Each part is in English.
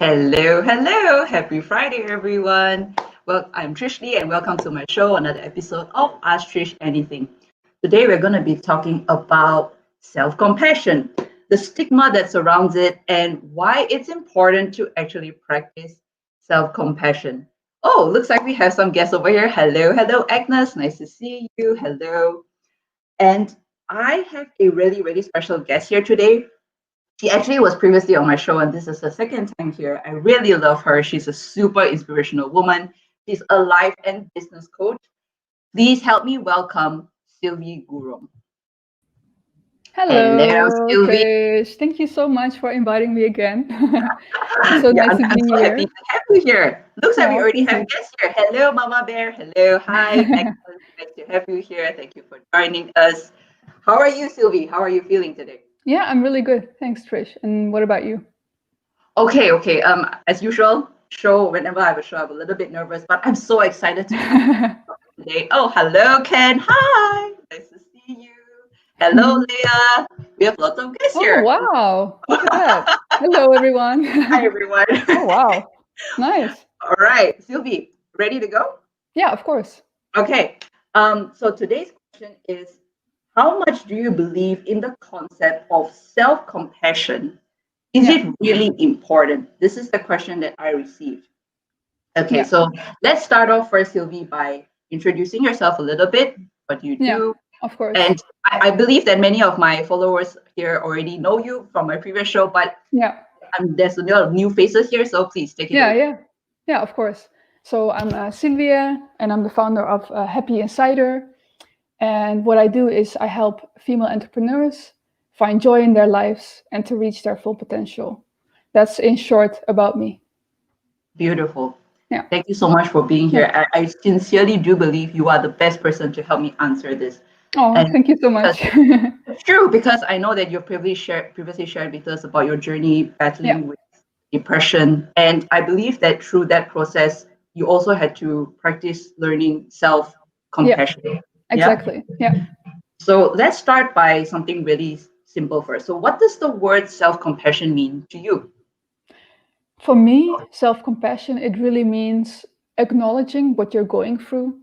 Hello, hello. Happy Friday, everyone. Well, I'm Trish Lee, and welcome to my show, another episode of Ask Trish Anything. Today, we're going to be talking about self-compassion, the stigma that surrounds it, and why it's important to actually practice self-compassion. Oh, looks like we have some guests over here. Hello, hello, Agnes. Nice to see you. Hello. And I have a really, really special guest here today. She actually was previously on my show, and this is the second time here. I really love her. She's a super inspirational woman. She's a life and business coach. Please help me welcome Silviye Gurung. Hello, Hello, Sylvie. Trish. Thank you so much for inviting me again. It's so Yeah, nice to I'm be so happy here. to have you here. Looks like we Oh, already thank have you. guests here. Hello, Mama Bear. Hello, hi. Excellent. Nice to have you here. Thank you for joining us. How are you, Sylvie? How are you feeling today? Yeah, I'm really good. Thanks, Trish. And what about you? Okay. As usual, whenever I have a show, I'm a little bit nervous, but I'm so excited to have today. Oh, hello, Ken. Hi. Nice to see you. Hello, Leah. We have lots of guests Oh, here. wow. Look at that. Hello, everyone. Hi, everyone. Oh, wow. Nice. All right, Sylvie, ready to go? Yeah, of course. Okay. So today's question is, how much do you believe in the concept of self-compassion? Is Yeah, it really important? This is the question that I received. Okay, yeah, so let's start off first, Sylvie, by introducing yourself a little bit, what you yeah, do. of course. And I believe that many of my followers here already know you from my previous show, but Yeah, there's a lot of new faces here, so please take it yeah, away. yeah. Yeah, of course. So I'm Silviye, and I'm the founder of Happy Insider. And what I do is I help female entrepreneurs find joy in their lives and to reach their full potential. That's in short about me. Beautiful. Yeah. Thank you so much for being Yeah. here. I sincerely do believe you are the best person to help me answer this. Oh, And thank you so because much. it's true, because I know that you previously shared with us about your journey Yeah. battling with depression. And I believe that through that process, you also had to practice learning self Yeah. compassion. Yeah. Exactly. Yeah. So let's start by something really simple first. So, what does the word self compassion mean to you? For me, self compassion, it really means acknowledging what you're going through.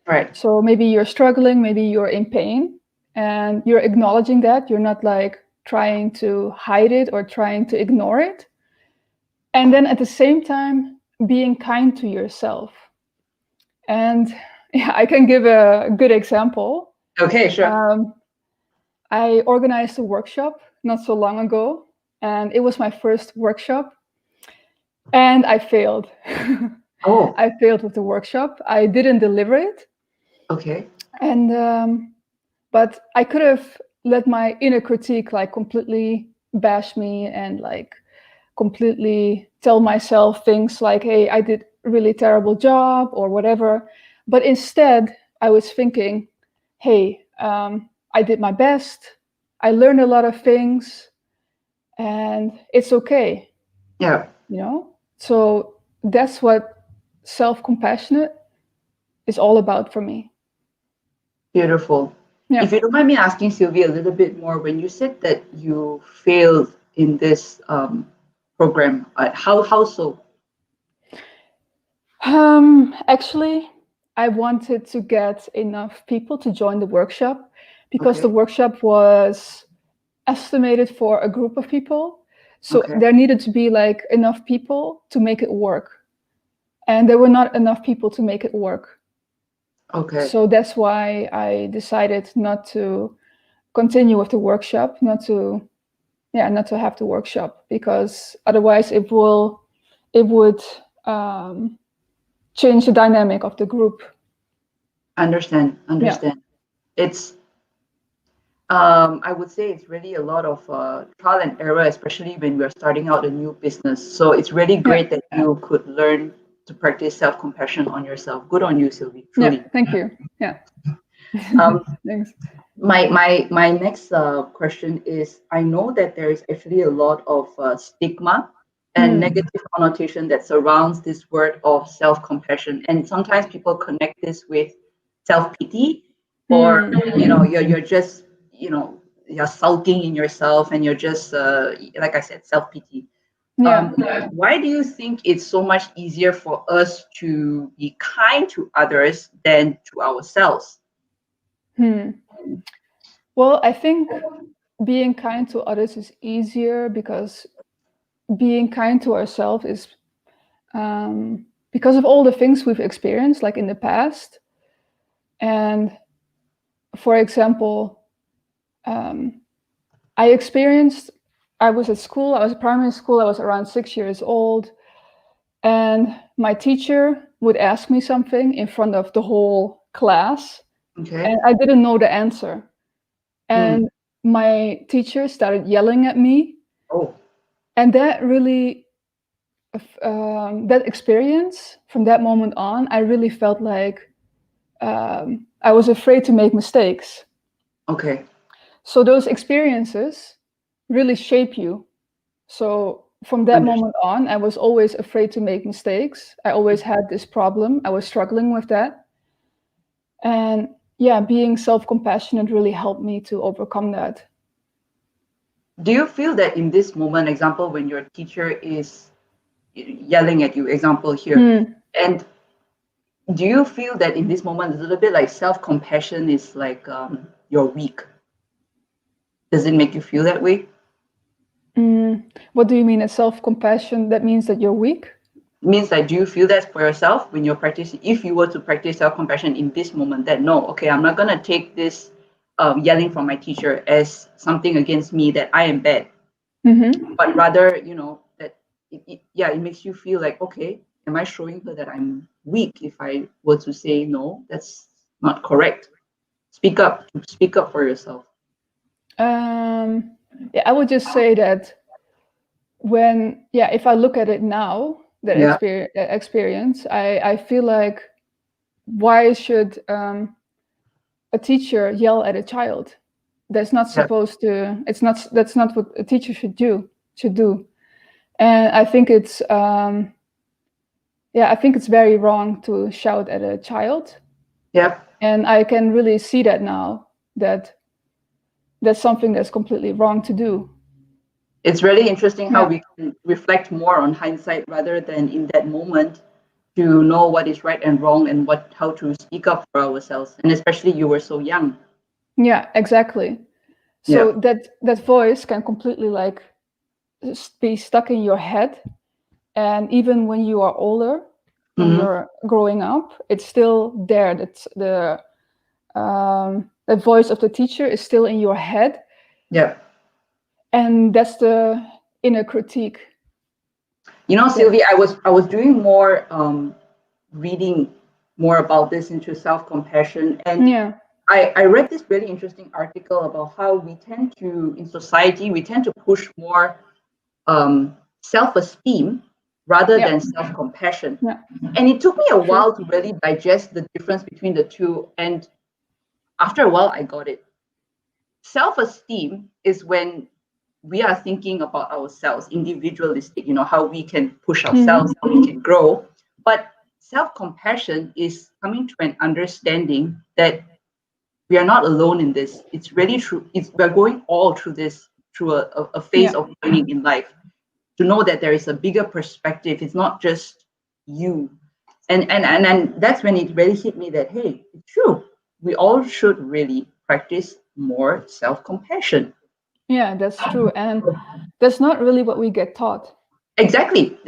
Right. So maybe you're struggling, maybe you're in pain, and you're acknowledging that. You're not like trying to hide it or trying to ignore it. And then at the same time, being kind to yourself. And yeah, I can give a good example. Okay, sure. Um, I organized a workshop not so long ago, and it was my first workshop, and I failed. Oh, I failed with the workshop. I didn't deliver it, okay. and but I could have let my inner critique like completely bash me and like completely tell myself things like, "Hey, I did a really terrible job" or whatever. But instead, I was thinking, "Hey, I did my best. I learned a lot of things, and it's okay." Yeah, So that's what self-compassionate is all about for me. beautiful. Yeah. If you don't mind me asking Sylvia a little bit more, when you said that you failed in this program, how so? Actually, I wanted to get enough people to join the workshop because the Okay, workshop was estimated for a group of people. So okay, there needed to be like enough people to make it work. And there were not enough people to make it work. okay. So that's why I decided not to continue with the workshop, not to have the workshop, because otherwise it would change the dynamic of the group. Understand, Yeah. understand. It's I would say it's really a lot of trial and error, especially when we're starting out a new business. So it's really Yeah. great that you could learn to practice self-compassion on yourself. Good on you, Sylvie, Yeah. truly. Thank you. Yeah. Um, Thanks. my next question is, I know that there is actually a lot of stigma and Mm. negative connotation that surrounds this word of self-compassion, and sometimes people connect this with self-pity, or Mm. you're just you're sulking in yourself, and you're just like I said, self-pity. Yeah. Why do you think it's so much easier for us to be kind to others than to ourselves? Well, I think being kind to others is easier because being kind to ourselves is because of all the things we've experienced, like in the past. And for example, I was at school, I was at primary school, I was around 6 years old, and my teacher would ask me something in front of the whole class, Okay. and I didn't know the answer. And my teacher started yelling at me. Oh. And that really, that experience, from that moment on, I really felt like I was afraid to make mistakes. Okay. So those experiences really shape you. So from that moment on, I was always afraid to make mistakes. I always had this problem. I was struggling with that. And yeah, being self-compassionate really helped me to overcome that. Do you feel that in this moment, example, when your teacher is yelling at you, example here, and do you feel that in this moment, a little bit like self-compassion is like you're weak? Does it make you feel that way? What do you mean as self-compassion? That means that you're weak? Means like, do you feel that for yourself when you're practicing, if you were to practice self-compassion in this moment, that no, okay, I'm not going to take this yelling from my teacher as something against me, that I am bad, but rather, that it makes you feel like, okay, am I showing her that I'm weak if I were to say, no, that's not correct? Speak up for yourself. Yeah, I would just say that if I look at it now, that experience, I feel like, why should a teacher yell at a child? That's not supposed to. That's not what a teacher should do. And I think it's very wrong to shout at a child. Yeah. And I can really see that now, that that's something that's completely wrong to do. It's really interesting how we can reflect more on hindsight rather than in that moment to know what is right and wrong and how to speak up for ourselves. And especially you were so young. Yeah, exactly. So that voice can completely like be stuck in your head. And even when you are older, when you're growing up, it's still there. That's the voice of the teacher is still in your head. Yeah. And that's the inner critique. Silviye, I was doing more reading more about this into self-compassion, and I read this really interesting article about how we tend to, in society, we tend to push more self-esteem rather than self-compassion. And it took me a while to really digest the difference between the two. And after a while, I got it. Self-esteem is when we are thinking about ourselves, individualistic, how we can push ourselves, how we can grow. But self-compassion is coming to an understanding that we are not alone in this. It's really true. We're going all through this, through a phase of learning in life, to know that there is a bigger perspective. It's not just you. And that's when it really hit me that, hey, it's true. We all should really practice more self-compassion. Yeah, that's true. And that's not really what we get taught. Exactly.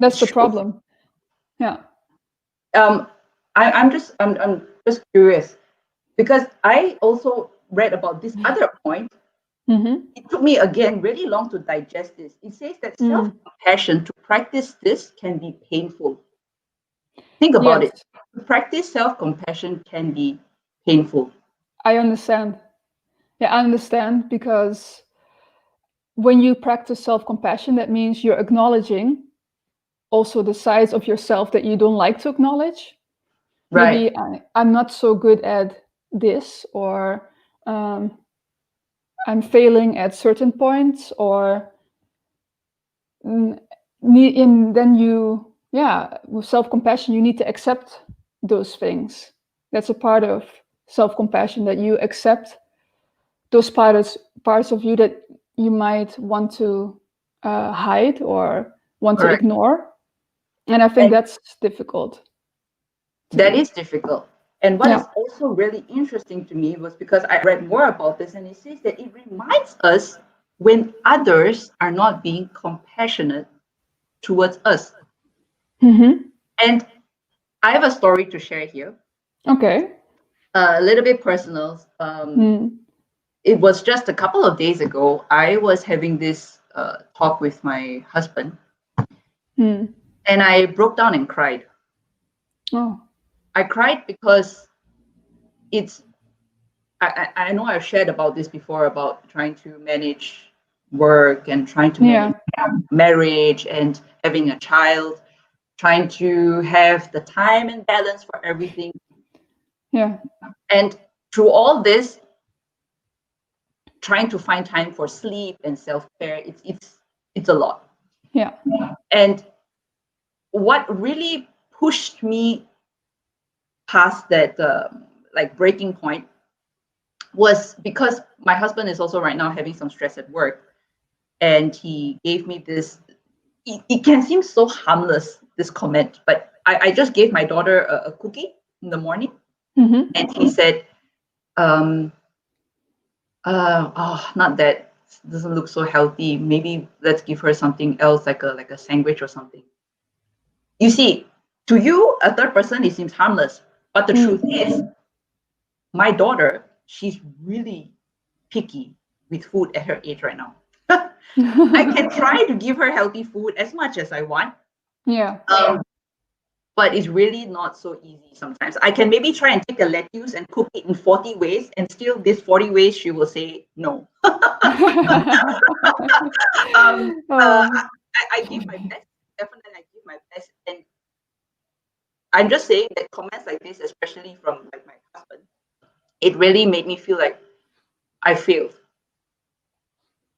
That's the problem. Yeah. I'm just curious, because I also read about this other point. It took me again really long to digest this. It says that self-compassion, to practice this, can be painful. Think about it. To practice self-compassion can be painful. I understand. Yeah, I understand, because when you practice self-compassion, that means you're acknowledging also the sides of yourself that you don't like to acknowledge. Right. Maybe I'm not so good at this, or I'm failing at certain points, or and then with self-compassion, you need to accept those things. That's a part of self-compassion, that you accept those parts of you that you might want to hide or want to Correct. ignore. And I think And that's difficult to that do. is difficult. And what Yeah. is also really interesting to me was because I read more about this, and it says that it reminds us when others are not being compassionate towards us. Mm-hmm. And I have a story to share here, Okay. a little bit personal. Mm. It was just a couple of days ago. I was having this talk with my husband, Mm. and I broke down and cried. Oh. I cried because it's I know I've shared about this before about trying to manage work and trying to manage Yeah. marriage and having a child, trying to have the time and balance for everything. Yeah. And through all this, trying to find time for sleep and self-care, it's a lot. Yeah. And what really pushed me past that like breaking point was because my husband is also right now having some stress at work, and he gave me this. It can seem so harmless, this comment, but I just gave my daughter a cookie in the morning, Mm-hmm. and he said, um, "Oh, not that. Doesn't look so healthy. Maybe let's give her something else, like a sandwich or something." You see, to you, a third person, it seems harmless, but the truth is, my daughter, she's really picky with food at her age right now. I can try to give her healthy food as much as I want, Yeah. but it's really not so easy sometimes. I can maybe try and take a lettuce and cook it in 40 ways, and still, this 40 ways, she will say no. Oh. I give my best. Definitely, I give my best. And I'm just saying that comments like this, especially from like my husband, it really made me feel like I failed.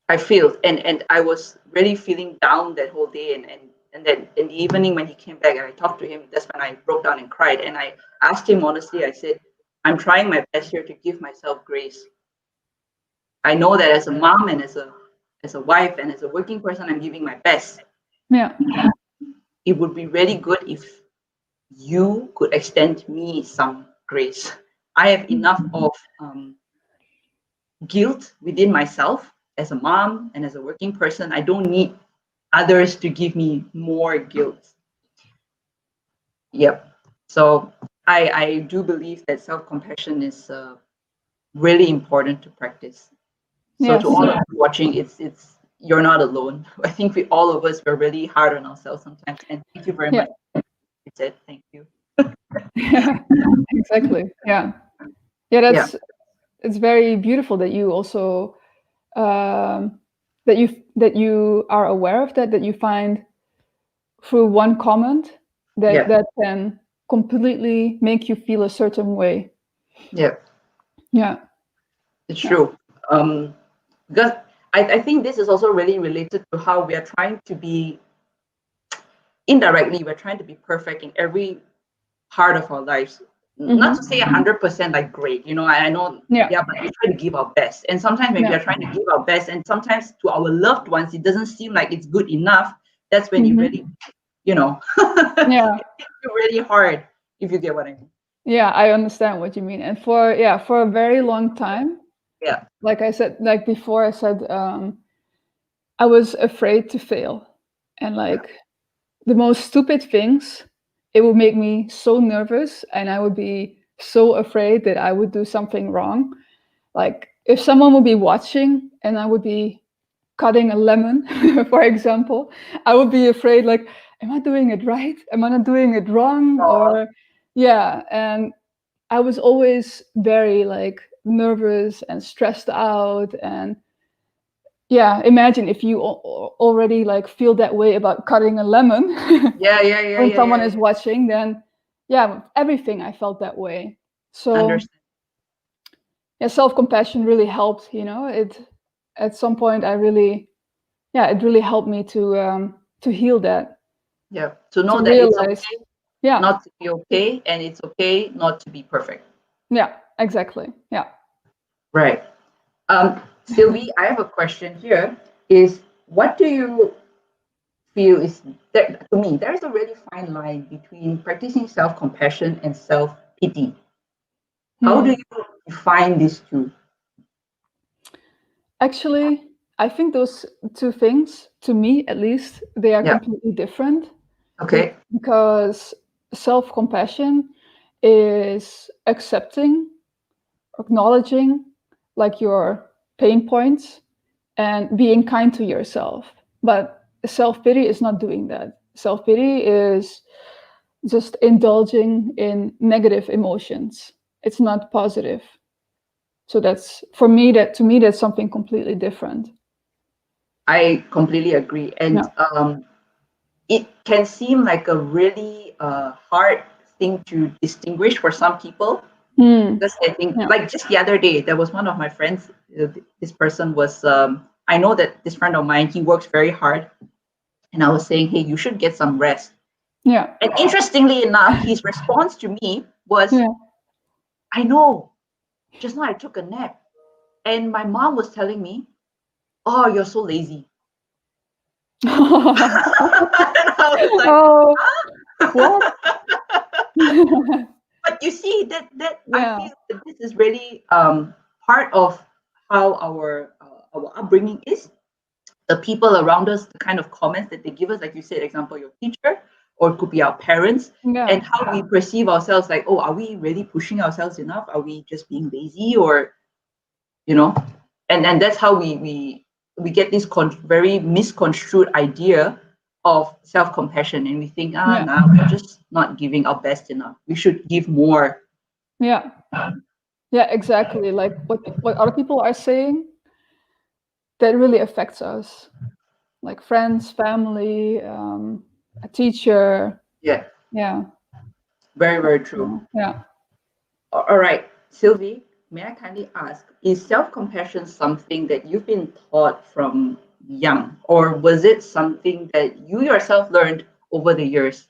I failed, and I was really feeling down that whole day. And then in the evening when he came back and I talked to him, that's when I broke down and cried. And I asked him honestly. I said, "I'm trying my best here to give myself grace. I know that as a mom and as a wife and as a working person, I'm giving my best. Yeah. It would be really good if you could extend me some grace. I have enough of guilt within myself as a mom and as a working person. I don't need others to give me more guilt." Yep. So I do believe that self-compassion is really important to practice. So to Yes. all of you watching, it's you're not alone. I think we all of us were really hard on ourselves sometimes. And thank you very Yeah. much. You said thank you. Yeah. Exactly. Yeah. Yeah. Yeah. It's very beautiful that you also that you are aware of that you find through one comment that Yeah. can completely make you feel a certain way. Yeah. Yeah. It's Yeah. true. Because I think this is also really related to how we are trying to be indirectly, we're trying to be perfect in every part of our lives. Not to Mm-hmm. say 100% like great, I know, Yeah. yeah, but we try to give our best. And sometimes when we Yeah. are trying to give our best, and sometimes to our loved ones, it doesn't seem like it's good enough. That's when you Mm-hmm. really, it's Yeah. really hard, if you get what I mean. Yeah. I understand what you mean. And for a very long time, Yeah. like I said, like before, I said I was afraid to fail, and Yeah. like the most stupid things, it would make me so nervous, and I would be so afraid that I would do something wrong. Like if someone would be watching and I would be cutting a lemon, for example, I would be afraid, like, am I doing it right? Am I not doing it wrong? Or yeah, and I was always very like nervous and stressed out. And yeah, imagine if you already like feel that way about cutting a lemon Yeah, yeah, yeah, when yeah, someone yeah, is yeah. watching, then yeah, everything I felt that way. So Understand. yeah, self-compassion really helped, it at some point I really, yeah, it really helped me to heal that, Yeah. To to know that it's realize, okay yeah, not to be okay, and it's okay not to be perfect. yeah, exactly, yeah. Right. Sylvie, I have a question here. Is what do you feel is that to me there's a really fine line between practicing self-compassion and self-pity. How do Hmm. you define these two? Actually, I think those two things, to me at least, they are Yeah. completely different. Okay. Because self-compassion is accepting, acknowledging like your pain points and being kind to yourself. But self-pity is not doing that. Self-pity is just indulging in negative emotions. It's not positive. So that's for me, that to me that's something completely different. I completely agree. And Yeah. it can seem like a really hard thing to distinguish for some people. Hmm. Because I think, Yeah. like just the other day, there was one of my friends. This person was, I know that this friend of mine, he works very hard. And I was saying, hey, you should get some rest. Yeah. And interestingly enough, his response to me was, Yeah. I know, just now I took a nap. And my mom was telling me, oh, you're so lazy. And I was like, Oh, what? huh? But you see that I Yeah. feel that this is really part of how our upbringing is. The people around us, the kind of comments that they give us, like you said, example, your teacher, or it could be our parents, and Yeah. how we perceive ourselves. Like, oh, are we really pushing ourselves enough? Are we just being lazy, or you know? And that's how we get this very misconstrued idea of self-compassion, and we think, Yeah. nah, we're just not giving our best enough. We should give more. Yeah. Yeah, exactly. Like what other people are saying, that really affects us. Like friends, family, a teacher. Yeah, Yeah. very, very true. Yeah. All right, Sylvie, may I kindly ask, is self-compassion something that you've been taught from young, or was it something that you yourself learned over the years?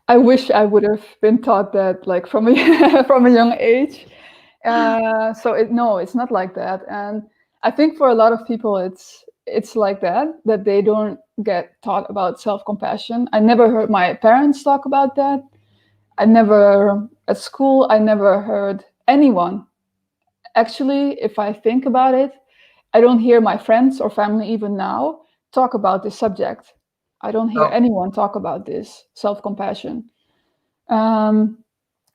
I wish I would have been taught that like from a from a young age. So no, it's not like that. And I think for a lot of people, it's like that they don't get taught about self-compassion. I never heard my parents talk about that. I never at school. I never heard anyone. Actually, if I think about it, I don't hear my friends or family even now talk about this subject. I don't hear Oh, anyone talk about this self-compassion. Um,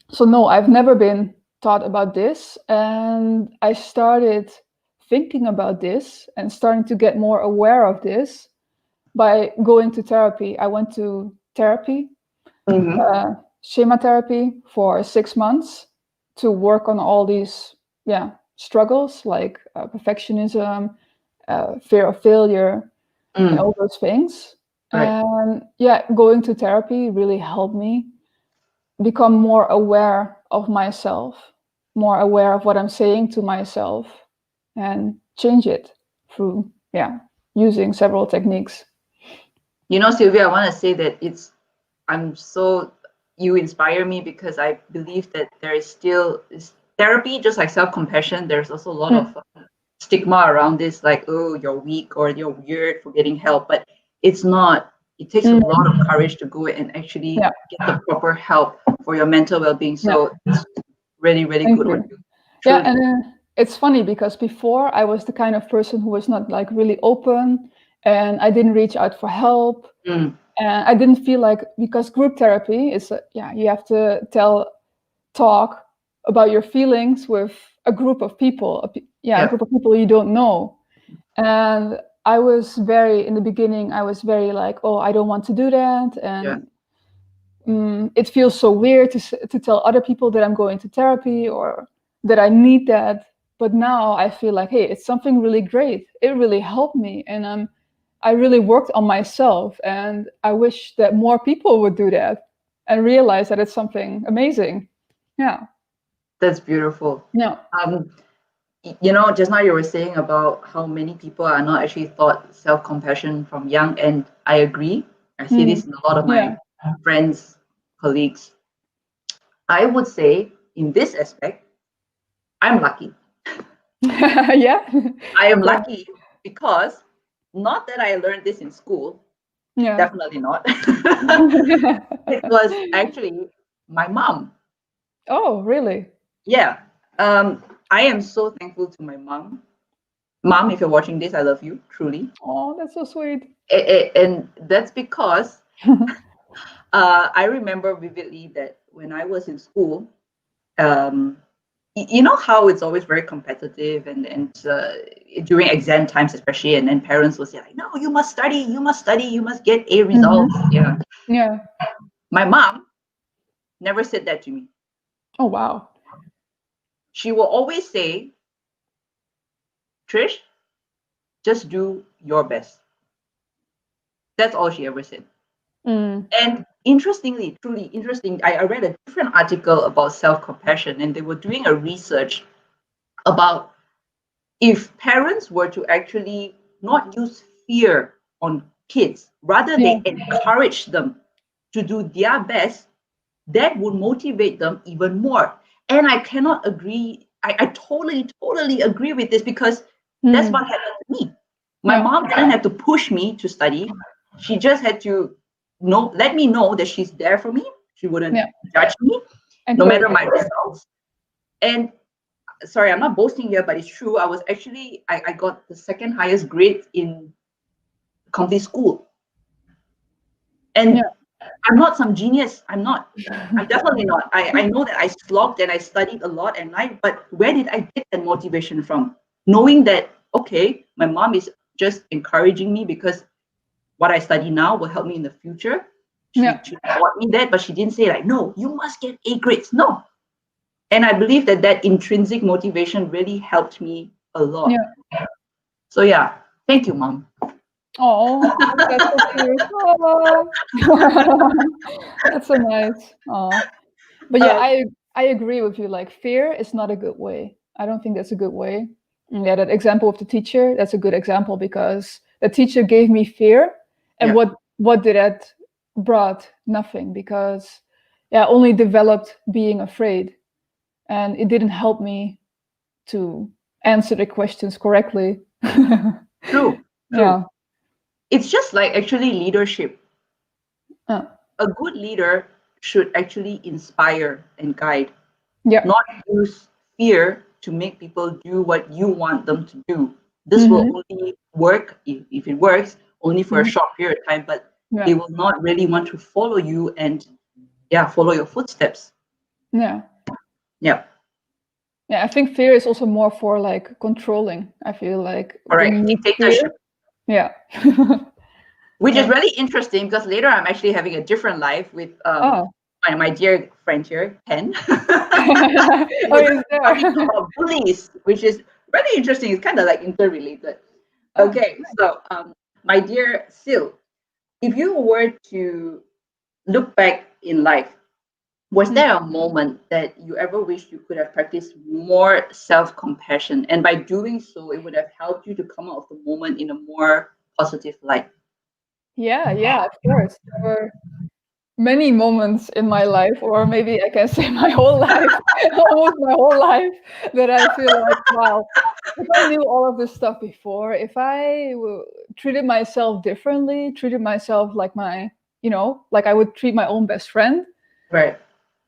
so no, I've never been taught about this, and I started thinking about this and starting to get more aware of this by going to therapy. I went to therapy, mm-hmm. schema therapy, for 6 months to work on all these struggles like perfectionism, fear of failure, and Mm, all those things. right. And going to therapy really helped me become more aware of myself, more aware of what I'm saying to myself, and change it through using several techniques. You know, Sylvia, I want to say that I'm so, you inspire me because I believe that there is still is therapy, just like self-compassion. There's also a lot Hmm. of stigma around this, like, oh, you're weak or you're weird for getting help. But it's not, it takes a Mm. lot of courage to go and actually Yeah, get the proper help for your mental well-being. yeah. So it's really, really Thank good on you. you. Yeah, Truly. and it's funny because before I was the kind of person who was not like really open, and I didn't reach out for help, Mm, and I didn't feel like, because group therapy is you have to talk about your feelings with a group of people, a yeah, group of people you don't know. And I was very, in the beginning, I was very like, oh, I don't want to do that. yeah. And it feels so weird to tell other people that I'm going to therapy or that I need that. But now I feel like, hey, it's something really great. It really helped me. And I really worked on myself. And I wish that more people would do that and realize that it's something amazing. Yeah. That's beautiful. Yeah. Um, you know, just now you were saying about how many people are not actually taught self-compassion from young, and I agree. I see Mm. this in a lot of Yeah. my friends, colleagues. I would say in this aspect, I'm lucky. Yeah. I am Yeah. lucky because not that I learned this in school. Yeah. Definitely not. It was actually my mom. Oh, really? Yeah. I am so thankful to my mom. Mom, if you're watching this, I love you, truly. Oh, that's so sweet. And that's because I remember vividly that when I was in school, um, you know how it's always very competitive and during exam times especially, and then parents will say like, no, you must study, you must study, you must get A Mhm. results. Yeah. Yeah. My mom never said that to me. Oh, wow. She will always say, Trish, just do your best. That's all she ever said. Mm. And interestingly, truly interesting, I read a different article about self-compassion, and they were doing a research about if parents were to actually not use fear on kids, rather Yeah. they encourage them to do their best, that would motivate them even more. And I cannot agree. I totally agree with this because that's Mm. what happened to me. My Yeah. mom didn't have to push me to study. She just had to let me know that she's there for me. She wouldn't Yeah. judge me, no Encourage. matter my results. And sorry, I'm not boasting here, but it's true. I was actually I got the second highest grade in complete school. Yeah. And I'm not some genius. I'm not. I'm definitely not. I know that I slogged and I studied a lot at night, but where did I get that motivation from? Knowing that, okay, my mom is just encouraging me because what I study now will help me in the future. Yeah. She taught me that, but she didn't say like, no, you must get A grades. No. And I believe that that intrinsic motivation really helped me a lot. Yeah. So yeah, thank you, mom. Oh, that's so cute. Oh. That's so nice. Oh. But yeah, Uh, I agree with you. Like fear is not a good way. I don't think that's a good way. And yeah, that example of the teacher, that's a good example because the teacher gave me fear, and yeah. what did that brought? Nothing, because yeah, only developed being afraid, and it didn't help me to answer the questions correctly. True, true. Yeah. It's just like actually leadership. Uh, A good leader should actually inspire and guide, yeah. not use fear to make people do what you want them to do. This will Hmm. only work if it works only for a Hmm. short period of time, but Yeah. they will not really want to follow you and yeah, follow your footsteps. Yeah. Yeah, Yeah, I think fear is also more for like controlling. I feel like when correct. you use Dictatorship. fear, yeah. Which is Yeah. really interesting because later I'm actually having a different life with Oh. my dear friend here, Ken. Oh, We're is there? talking about bullies, which is really interesting. It's kind of like interrelated. Oh. Okay, so my dear Sil, if you were to look back in life, was Mm. there a moment that you ever wished you could have practiced more self-compassion, and by doing so, it would have helped you to come out of the moment in a more positive light? Yeah, yeah, of course. There were many moments in my life, or maybe I can say my whole life, almost my whole life, that I feel like, wow, if I knew all of this stuff before, if I treated myself differently, treated myself like like I would treat my own best friend, Right.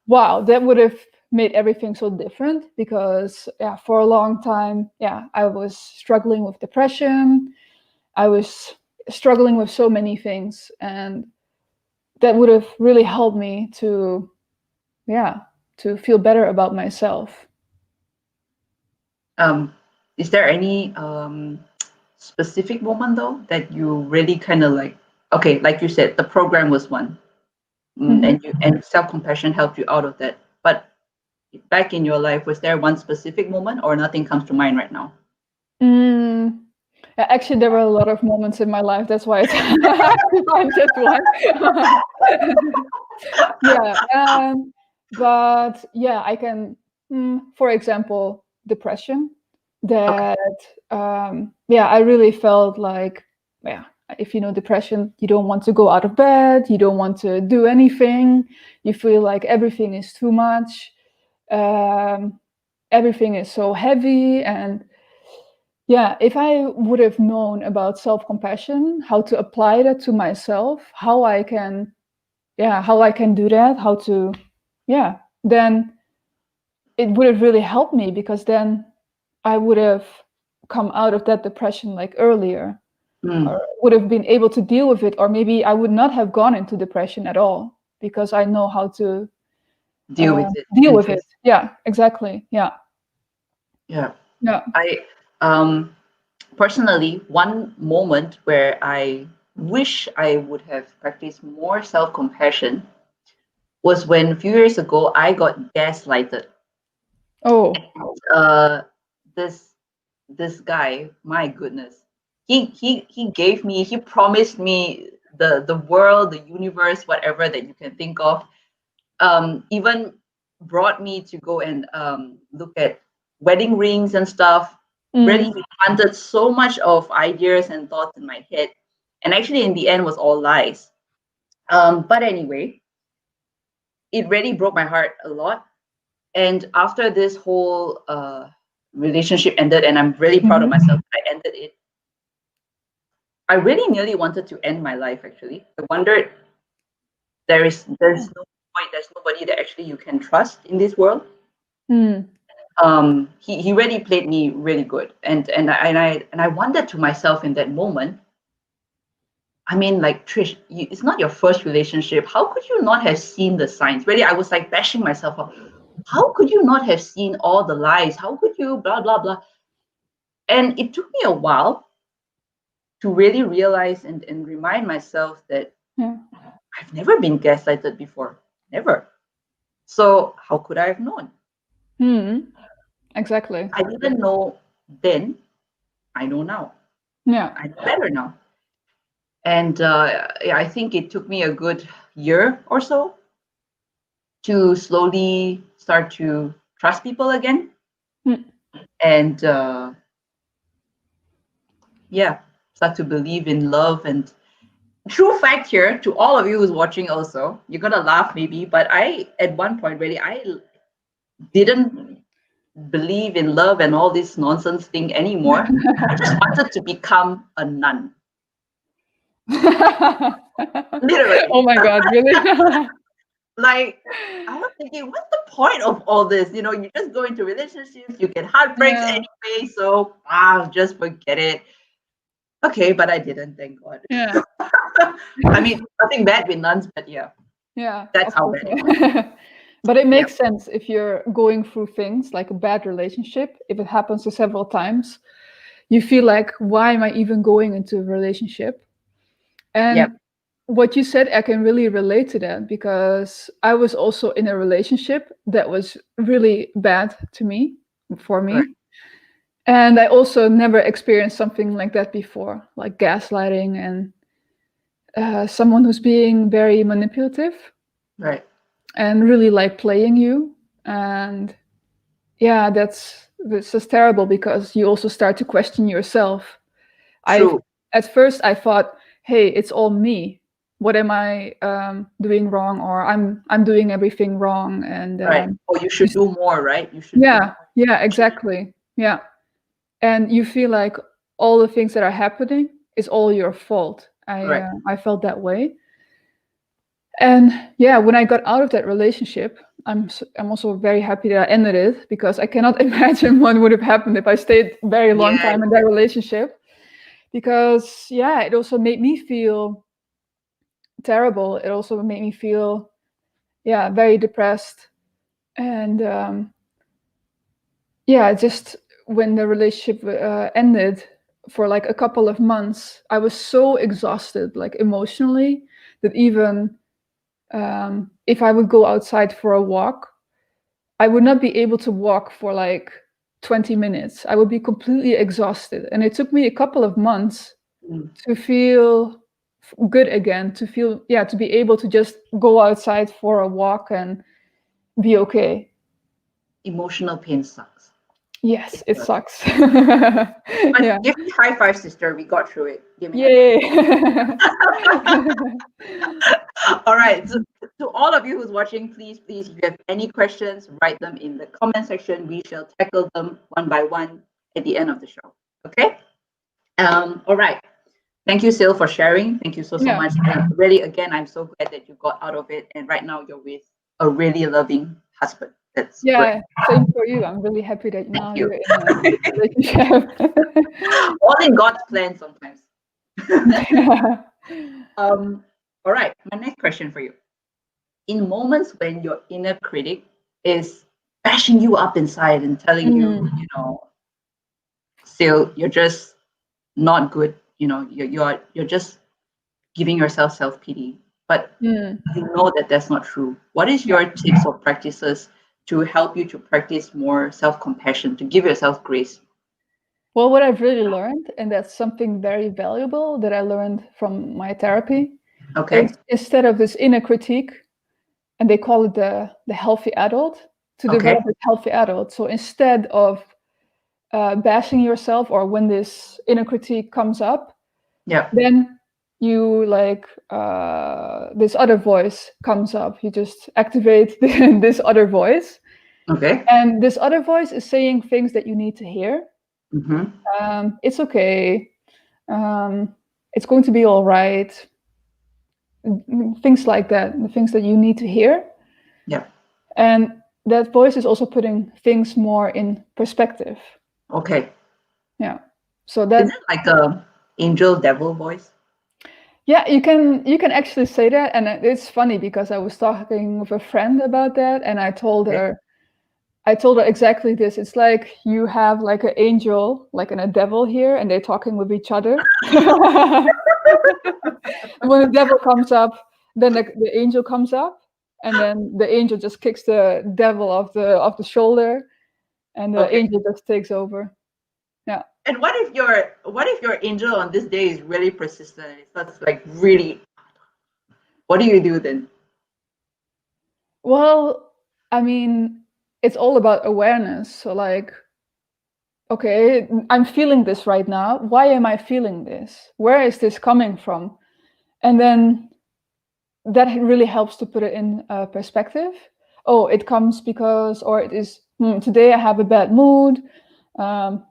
wow, that would have made everything so different. Because yeah, for a long time, yeah, I was struggling with depression. I was struggling with so many things, and that would have really helped me to, yeah, to feel better about myself. Um, is there any specific moment though that you really kind of like? Okay, like you said, the program was one, Hmm. and self compassion helped you out of that. But back in your life, was there one specific moment, or nothing comes to mind right now? Mm, yeah, actually, there were a lot of moments in my life. That's why it's hard to find just one. Yeah, but yeah, I can, for example, depression. Okay. That yeah, I really felt like, yeah, if you know depression, you don't want to go out of bed, you don't want to do anything, you feel like everything is too much, everything is so heavy, and yeah, if I would have known about self-compassion, how to apply that to myself, how I can do that, how to, then it would have really helped me, because then I would have come out of that depression like earlier, or would have been able to deal with it, or maybe I would not have gone into depression at all, because I know how to Deal with it deal and with face. it. Yeah, exactly. Yeah. Yeah. Yeah. I personally, one moment where I wish I would have practiced more self-compassion was when a few years ago I got gaslighted. Oh. Uh, this this guy, my goodness, he gave me, he promised me the world, the universe, whatever that you can think of. Even brought me to go and look at wedding rings and stuff. Really planted so much of ideas and thoughts in my head, and actually in the end was all lies. But anyway, it really broke my heart a lot. And after this whole relationship ended, and I'm really proud of myself that I ended it, I really nearly wanted to end my life. Actually, I wondered, there's no point, there's nobody that actually you can trust in this world. He really played me really good, and I wondered to myself in that moment. I mean, like, Trish, it's not your first relationship. How could you not have seen the signs? Really, I was like bashing myself up. How could you not have seen all the lies? How could you blah blah blah? And it took me a while to really realize and remind myself that Yeah. I've never been gaslighted before. Never. So how could I have known? Exactly. I didn't know then. I know now. Yeah. I know better now. And yeah, I think it took me a good year or so to slowly start to trust people again. And yeah, start to believe in love. And true fact here, to all of you who's watching also, you're gonna laugh maybe, but I at one point really I didn't believe in love and all this nonsense thing anymore. I just wanted to become a nun. Literally. Oh my God, really? Like, I was thinking, what's the point of all this? You know, you just go into relationships, you get heartbreaks Yeah. anyway, so just forget it. Okay, but I didn't, thank God. Yeah. I mean, nothing bad with nuns, but yeah, Yeah. that's Of how course. bad it was. But it Yeah. makes sense if you're going through things like a bad relationship, if it happens to several times, you feel like, why am I even going into a relationship? And Yep. what you said, I can really relate to that, because I was also in a relationship that was really bad for me. Right. And I also never experienced something like that before, like gaslighting and someone who's being very manipulative Right. and really like playing you. And yeah, that's just terrible, because you also start to question yourself. True. At first I thought, hey, it's all me. What am I doing wrong? Or I'm doing everything wrong. And Right. Or you should do more, right? You should do more. yeah, exactly. Yeah. And you feel like all the things that are happening is all your fault. Right. I felt that way. And yeah, when I got out of that relationship, I'm also very happy that I ended it, because I cannot imagine what would have happened if I stayed a very long Yeah. time in that relationship. Because yeah, it also made me feel terrible. It also made me feel very depressed. And yeah, just when the relationship ended, for like a couple of months, I was so exhausted, like emotionally, that even if I would go outside for a walk, I would not be able to walk for like 20 minutes. I would be completely exhausted. And it took me a couple of months to feel good again, to feel, to be able to just go outside for a walk and be okay. Emotional pain sucks. Yes, it does. sucks. But Yeah. give me high five, sister. We got through it. Give me Yay. all right. So, to all of you who's watching, please, if you have any questions, write them in the comment section. We shall tackle them one by one at the end of the show. Okay. All right. Thank you, Sil, for sharing. Thank you so Yeah. much. And really, again, I'm so glad that you got out of it. And right now, you're with a really loving husband. That's good. Yeah, same for you. I'm really happy that Thank now you. you're in a relationship. All in God's plan sometimes. Yeah. All right. My next question for you. In moments when your inner critic is bashing you up inside and telling you, Mm, Sil, you're just not good. You're just giving yourself self pity. But mm. you know that that's not true. What is your tips or practices to help you to practice more self compassion, to give yourself grace? Well, what I've really learned, and that's something very valuable that I learned from my therapy, Okay. is instead of this inner critique, and they call it the healthy adult, to Okay. develop a healthy adult. So instead of bashing yourself, or when this inner critique comes up, Yeah. then you this other voice comes up. You just activate this other voice, Okay. and this other voice is saying things that you need to hear. Mm-hmm. It's okay. Um, it's going to be all right. Things like that, the things that you need to hear. Yeah. And that voice is also putting things more in perspective. Okay. Yeah. So Is that, it like a angel devil voice? yeah, you can actually say that. And it's funny because I was talking with a friend about that, and Okay. I told her exactly this. It's like you have like an angel, like and a devil here, and they're talking with each other. And when the devil comes up, then the angel comes up, and then the angel just kicks the devil off the shoulder, and the Okay. angel just takes over. Yeah. And what if your angel on this day is really persistent and it starts like really, what do you do then? Well, I mean, it's all about awareness. So like, okay, I'm feeling this right now. Why am I feeling this? Where is this coming from? And then that really helps to put it in perspective. Oh, it comes because, or it is, today I have a bad mood. Um,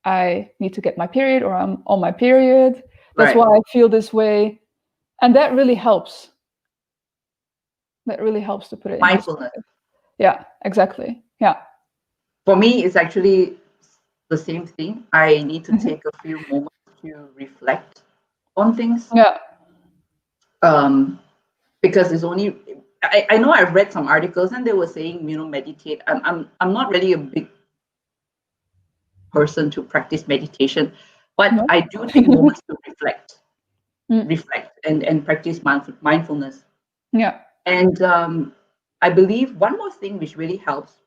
I need to get my period, or I'm on my period. That's Right. why I feel this way. And that really helps. That really helps to put it in Mindfulness. perspective. Yeah, exactly. Yeah. For me, it's actually the same thing. I need to Mhm. take a few moments to reflect on things. Yeah. Um, because it's only I know I've read some articles and they were saying, meditate. I'm not really a big person to practice meditation, but No? I do take moments to reflect, Mm. and practice mindfulness. Yeah. And I believe one more thing which really helps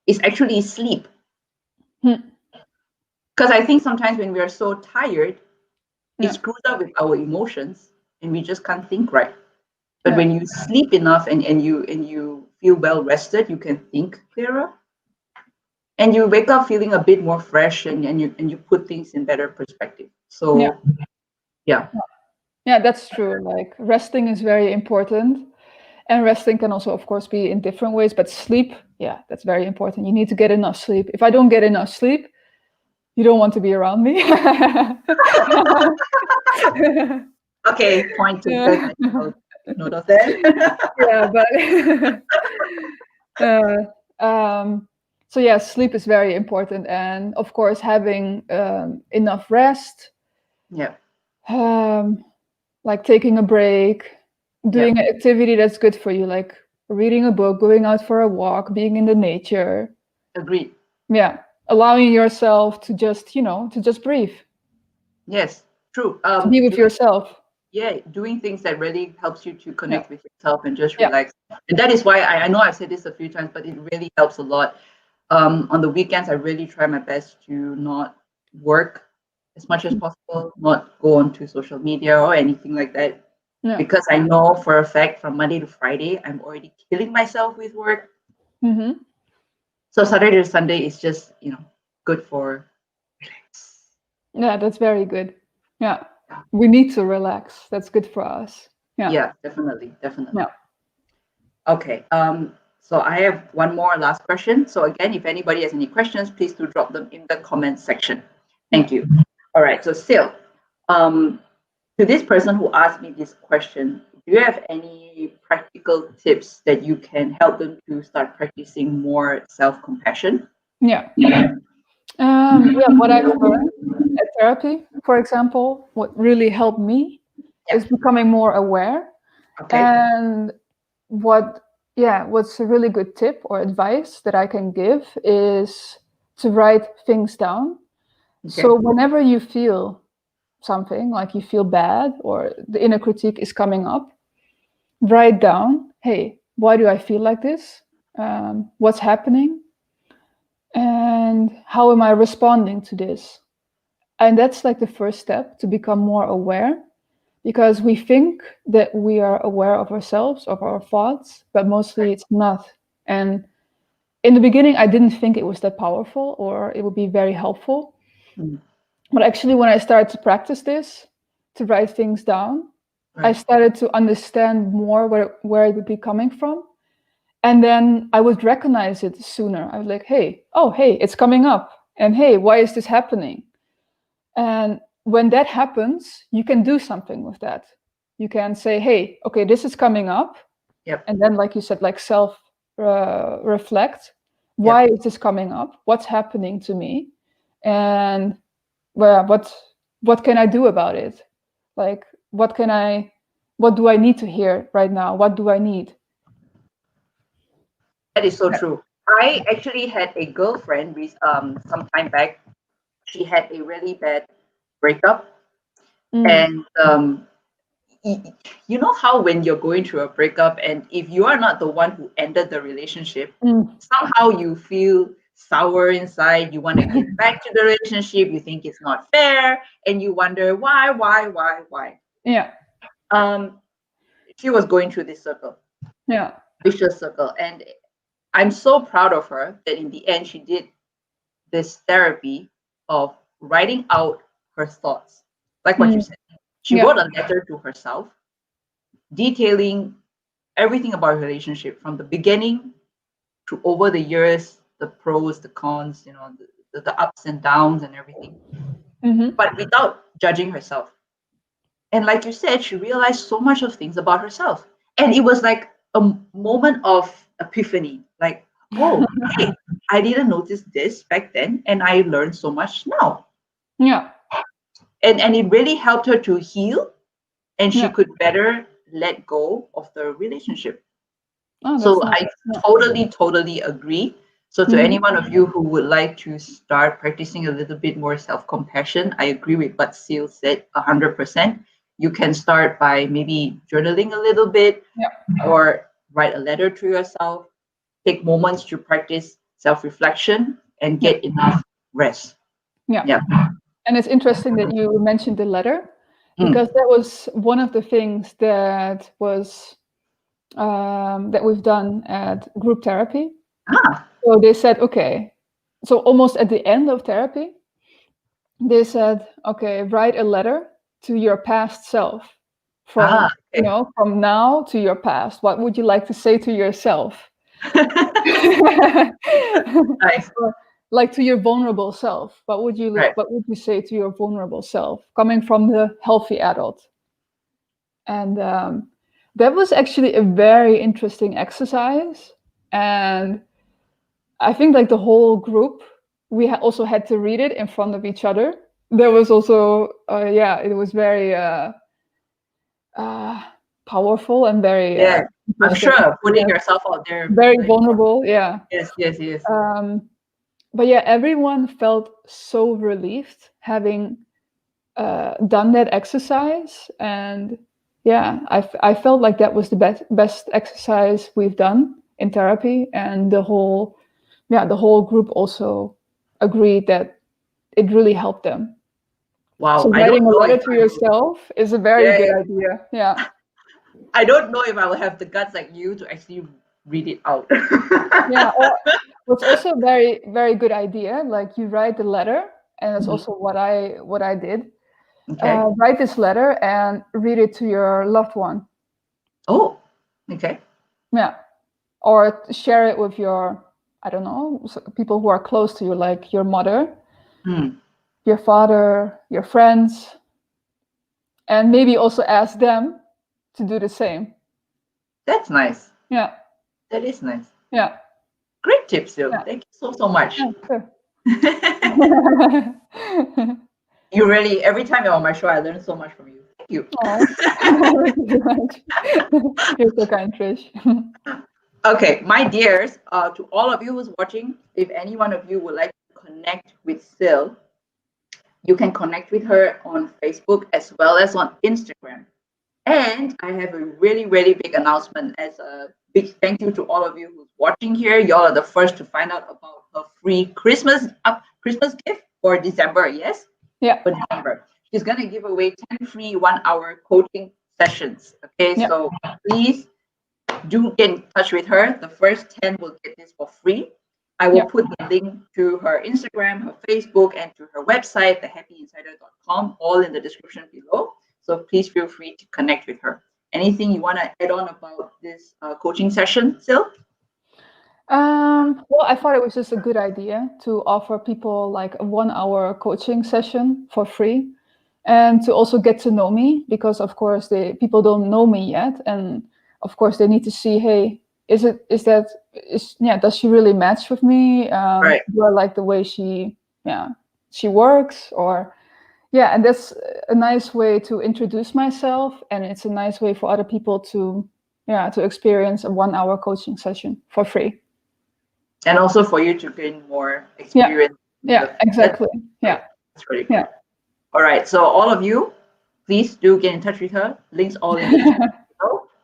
is actually sleep. Mm. Because I think sometimes when we are so tired, it Yeah. screws up with our emotions and we just can't think right. But Yeah. when you sleep enough and you feel well rested, you can think clearer. And you wake up feeling a bit more fresh and you put things in better perspective. Yeah. So yeah. Yeah, that's true. Like resting is very important. And resting can also, of course, be in different ways. But sleep, yeah, that's very important. You need to get enough sleep. If I don't get enough sleep, you don't want to be around me. Okay, point taken. Yeah. I'll take note of that. Yeah, but so yeah, sleep is very important, and of course, having enough rest, Yeah, um, like taking a break, yeah, doing an activity that's good for you, like reading a book, going out for a walk, being in the nature. agreed. Yeah, allowing yourself to just, to just breathe, Yes, true. to be with Doing yourself. Yeah, doing things that really helps you to Yeah, connect with yourself and just yeah. relax. And that is why I know I've said this a few times, but it really helps a lot. On the weekends, I really try my best to not work as much as possible, not go onto social media or anything like that, Yeah. because I know for a fact from Monday to Friday, I'm already killing myself with work. Mm-hmm. So Saturday to Sunday is just, good for relax. Yeah, that's very good. Yeah, we need to relax. That's good for us. Yeah. Yeah, definitely, definitely. Yeah. Okay. So I have one more last question. So again, if anybody has any questions, please do drop them in the comment section. Thank you. All right. So Sil, to this person who asked me this question, do you have any practical tips that you can help them to start practicing more self-compassion? Yeah. What I've learned at therapy, for example, what really helped me is becoming more aware. Okay. And what's a really good tip or advice that I can give is to write things down. Okay. So whenever you feel something, like you feel bad or the inner critique is coming up, write down, hey, why do I feel like this? What's happening? And how am I responding to this? And that's like the first step to become more aware, because we think that we are aware of ourselves, of our thoughts, but mostly it's not. And in the beginning, I didn't think it was that powerful or it would be very helpful. But actually, when I started to practice this, to write things down, I started to understand more where it would be coming from. And then I would recognize it sooner. I was like, hey, it's coming up. And hey, why is this happening? And when that happens, you can do something with that. You can say, hey, okay, this is coming up. Yep. And then, like you said, like reflect. Why is this coming up? What's happening to me? And what can I do about it? Like, what do I need to hear right now? What do I need? That is so true. I actually had a girlfriend some time back. She had a really bad breakup. And you know how when you're going through a breakup, and if you are not the one who ended the relationship, somehow you feel sour inside. You want to get back to the relationship. You think it's not fair, and you wonder why. Yeah. She was going through this circle. Yeah. Vicious circle. And I'm so proud of her that in the end she did this therapy of writing out her thoughts. Like what you said. She wrote a letter to herself detailing everything about her relationship from the beginning to over the years, the pros, the cons, the ups and downs and everything. But without judging herself. And like you said, she realized so much of things about herself. And it was like a moment of epiphany. Like, oh, hey, I didn't notice this back then, and I learned so much now. Yeah. And it really helped her to heal, and she could better let go of the relationship. So I totally agree. So to any one of you who would like to start practicing a little bit more self-compassion, I agree with what Seal said 100%. You can start by maybe journaling a little bit or write a letter to yourself. Take moments to practice self-reflection and get enough rest. Yeah. And it's interesting that you mentioned the letter, because that was one of the things that was that we've done at group therapy. So they said, okay, so almost at the end of therapy, they said, okay, write a letter to your past self from from now to your past. What would you like to say to yourself? Nice. Like to your vulnerable self. What would you say to your vulnerable self coming from the healthy adult? And that was actually a very interesting exercise. And I think like the whole group, we also had to read it in front of each other. There was also, it was very powerful and very I'm sure putting yourself out there, very vulnerable. Yes. But everyone felt so relieved having done that exercise. And I felt like that was the best exercise we've done in therapy. And the whole group also agreed that it really helped them. Wow. So writing a letter to yourself is a very good idea. Yeah. I don't know if I will have the guts like you to actually read it out. What's also a very, very good idea, like you write the letter, and that's also what I did. Okay. Write this letter and read it to your loved one. Oh, okay. Yeah. or share it with your, I don't know, people who are close to you, like your mother, your father, your friends, and maybe also ask them to do the same. That's nice. Yeah. That is nice. Yeah. Great tips, Sil. Yeah. Thank you so much. Yeah, sure. You really, every time you're on my show, I learn so much from you. Thank you. Oh, thank you so much. You're so kind, Trish. Okay, my dears, to all of you who's watching, if any one of you would like to connect with Sil, you can connect with her on Facebook as well as on Instagram. And I have a really, really big announcement as a big thank you to all of you who's watching here. Y'all are the first to find out about her free Christmas gift for December, yes? Yeah. For December. She's going to give away 10 free 1-hour coaching sessions. Okay, Yeah. so please do get in touch with her. The first 10 will get this for free. I will put the link to her Instagram, her Facebook, and to her website, thehappyinsider.com, all in the description below. So please feel free to connect with her. Anything you want to add on about this coaching session, Sil? Well, I thought it was just a good idea to offer people like a 1-hour coaching session for free, and to also get to know me, because of course people don't know me yet, and of course they need to see, hey, does she really match with me? Right. Do I like the way she works, or and that's a nice way to introduce myself, and it's a nice way for other people to experience a 1-hour coaching session for free. And also for you to gain more experience. Yeah, exactly. That's really good. All right. So all of you, please do get in touch with her. Links all in the description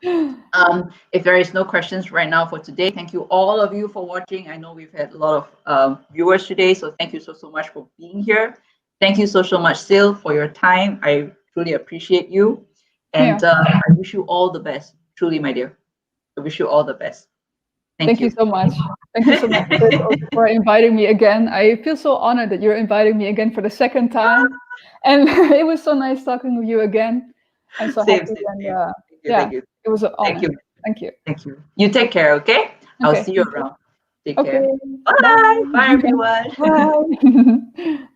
below. If there is no questions right now for today, thank you all of you for watching. I know we've had a lot of viewers today, so thank you so much for being here. Thank you so much, Sil, for your time. I truly appreciate you. And I wish you all the best. Truly, my dear. I wish you all the best. Thank you so much. Thank you so much for inviting me again. I feel so honored that you're inviting me again for the second time. And it was so nice talking with you again. I'm so happy. Thank you. It was an honor. Thank you. Thank you. You take care, okay? I'll see you around. Take care. Okay. Bye. Bye, everyone. Bye.